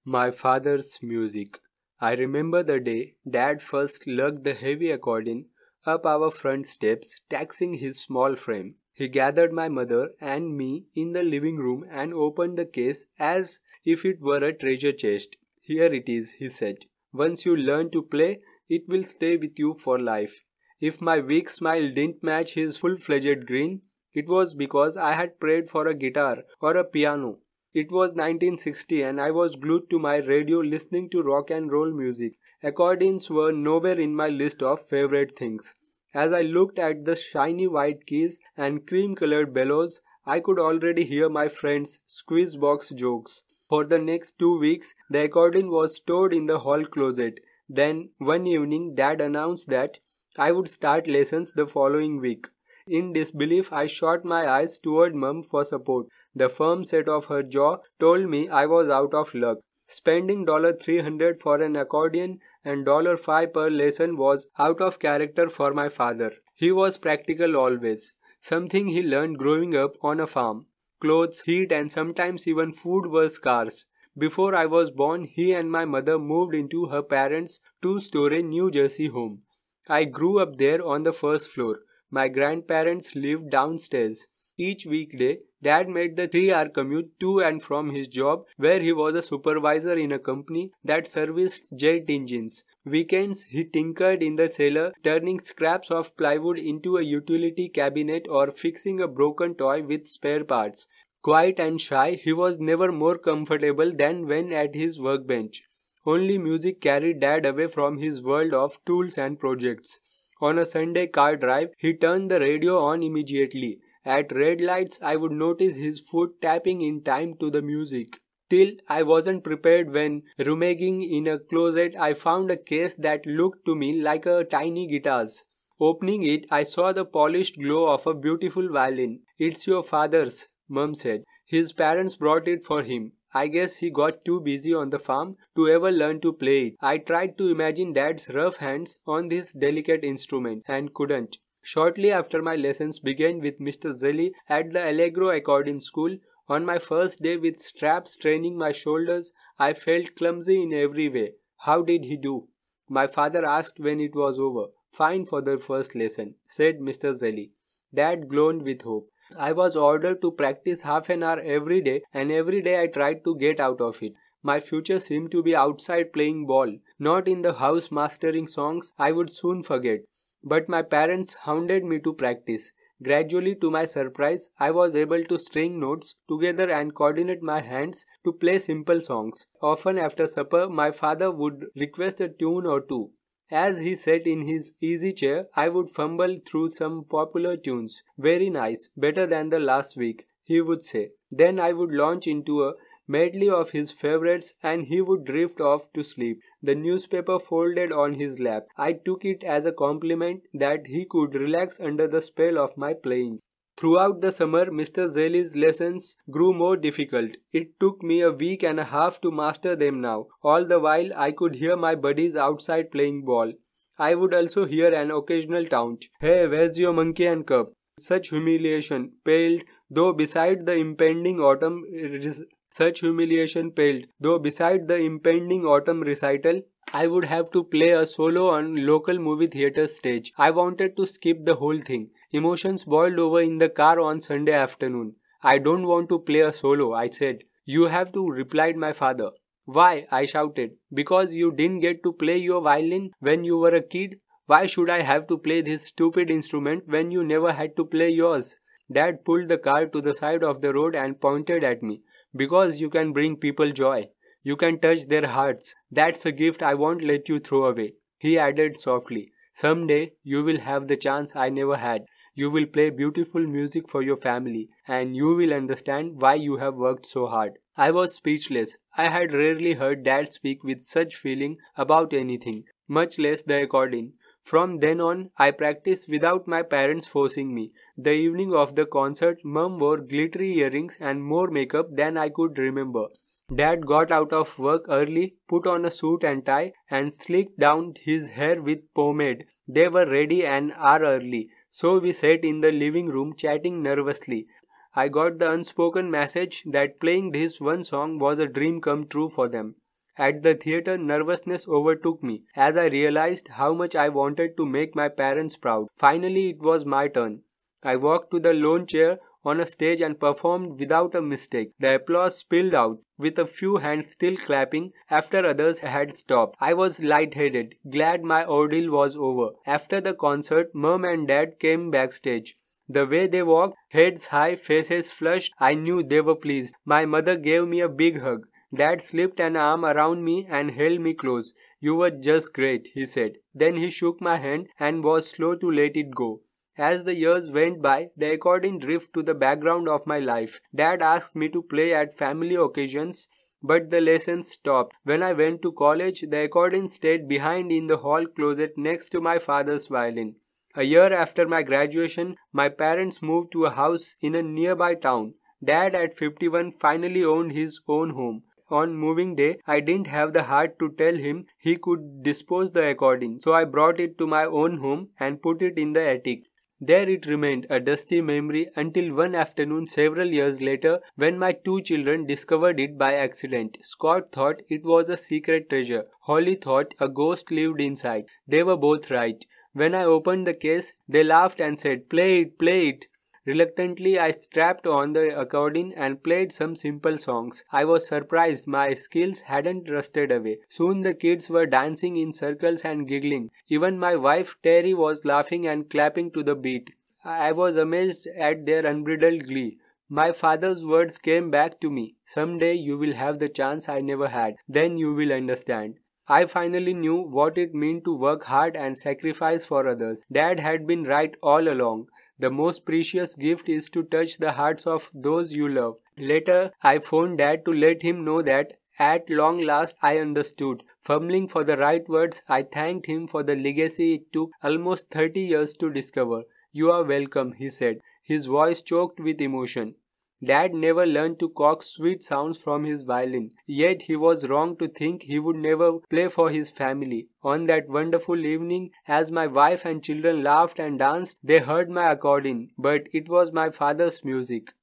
My father's music. I remember the day Dad first lugged the heavy accordion up our front steps, taxing his small frame. He gathered my mother and me in the living room and opened the case as if it were a treasure chest. Here it is, he said. Once you learn to play, it will stay with you for life. If my weak smile didn't match his full-fledged grin, it was because I had prayed for a guitar or a piano. It was 1960 and I was glued to my radio listening to rock and roll music. Accordions were nowhere in my list of favorite things. As I looked at the shiny white keys and cream-colored bellows, I could already hear my friends' squeeze box jokes. For the next 2 weeks, the accordion was stored in the hall closet. Then, one evening, Dad announced that I would start lessons the following week. In disbelief, I shot my eyes toward Mum for support. The firm set of her jaw told me I was out of luck. Spending $300 for an accordion and $5 per lesson was out of character for my father. He was practical always, something he learned growing up on a farm. Clothes, heat, and sometimes even food were scarce. Before I was born, he and my mother moved into her parents' two-story New Jersey home. I grew up there on the first floor. My grandparents lived downstairs. Each weekday, Dad made the 3-hour commute to and from his job, where he was a supervisor in a company that serviced jet engines. Weekends, he tinkered in the cellar, turning scraps of plywood into a utility cabinet or fixing a broken toy with spare parts. Quiet and shy, he was never more comfortable than when at his workbench. Only music carried Dad away from his world of tools and projects. On a Sunday car drive, he turned the radio on immediately. At red lights, I would notice his foot tapping in time to the music. Till I wasn't prepared when, rummaging in a closet, I found a case that looked to me like a tiny guitar's. Opening it, I saw the polished glow of a beautiful violin. "It's your father's," Mum said. "His parents brought it for him. I guess he got too busy on the farm to ever learn to play it." I tried to imagine Dad's rough hands on this delicate instrument and couldn't. Shortly after my lessons began with Mr. Zelli at the Allegro Accordion School, on my first day with straps straining my shoulders, I felt clumsy in every way. "How did he do?" my father asked when it was over. "Fine for the first lesson," said Mr. Zelli. Dad glowed with hope. I was ordered to practice half an hour every day, and every day I tried to get out of it. My future seemed to be outside playing ball, not in the house mastering songs I would soon forget. But my parents hounded me to practice. Gradually, to my surprise, I was able to string notes together and coordinate my hands to play simple songs. Often after supper, my father would request a tune or two. As he sat in his easy chair, I would fumble through some popular tunes. "Very nice, better than the last week," he would say. Then I would launch into a medley of his favorites and he would drift off to sleep, the newspaper folded on his lap. I took it as a compliment that he could relax under the spell of my playing. Throughout the summer, Mr. Zelli's lessons grew more difficult. It took me a week and a half to master them now. All the while, I could hear my buddies outside playing ball. I would also hear an occasional taunt. "Hey, where's your monkey and cup?" Such humiliation paled, though beside the impending autumn recital, I would have to play a solo on local movie theater stage. I wanted to skip the whole thing. Emotions boiled over in the car on Sunday afternoon. "I don't want to play a solo," I said. "You have to," replied my father. "Why?" I shouted. "Because you didn't get to play your violin when you were a kid? Why should I have to play this stupid instrument when you never had to play yours?" Dad pulled the car to the side of the road and pointed at me. "Because you can bring people joy. You can touch their hearts. That's a gift I won't let you throw away." He added softly, "Someday you will have the chance I never had. You will play beautiful music for your family, and you will understand why you have worked so hard." I was speechless. I had rarely heard Dad speak with such feeling about anything, much less the accordion. From then on, I practiced without my parents forcing me. The evening of the concert, Mum wore glittery earrings and more makeup than I could remember. Dad got out of work early, put on a suit and tie, and slicked down his hair with pomade. They were ready an hour early, so we sat in the living room chatting nervously. I got the unspoken message that playing this one song was a dream come true for them. At the theater, nervousness overtook me as I realized how much I wanted to make my parents proud. Finally, it was my turn. I walked to the lone chair on a stage and performed without a mistake. The applause spilled out, with a few hands still clapping after others had stopped. I was lightheaded, glad my ordeal was over. After the concert, Mom and Dad came backstage. The way they walked, heads high, faces flushed, I knew they were pleased. My mother gave me a big hug. Dad slipped an arm around me and held me close. "You were just great," he said. Then he shook my hand and was slow to let it go. As the years went by, the accordion drifted to the background of my life. Dad asked me to play at family occasions, but the lessons stopped. When I went to college, the accordion stayed behind in the hall closet next to my father's violin. A year after my graduation, my parents moved to a house in a nearby town. Dad, at 51, finally owned his own home. On moving day, I didn't have the heart to tell him he could dispose the accordion, so I brought it to my own home and put it in the attic. There it remained, a dusty memory, until one afternoon several years later when my two children discovered it by accident. Scott thought it was a secret treasure. Holly thought a ghost lived inside. They were both right. When I opened the case, they laughed and said, "Play it, play it." Reluctantly, I strapped on the accordion and played some simple songs. I was surprised my skills hadn't rusted away. Soon the kids were dancing in circles and giggling. Even my wife Terry was laughing and clapping to the beat. I was amazed at their unbridled glee. My father's words came back to me. "Someday you will have the chance I never had. Then you will understand." I finally knew what it meant to work hard and sacrifice for others. Dad had been right all along. The most precious gift is to touch the hearts of those you love. Later, I phoned Dad to let him know that at long last I understood. Fumbling for the right words, I thanked him for the legacy it took almost 30 years to discover. "You are welcome," he said, his voice choked with emotion. Dad never learned to coax sweet sounds from his violin, yet he was wrong to think he would never play for his family. On that wonderful evening, as my wife and children laughed and danced, they heard my accordion, but it was my father's music.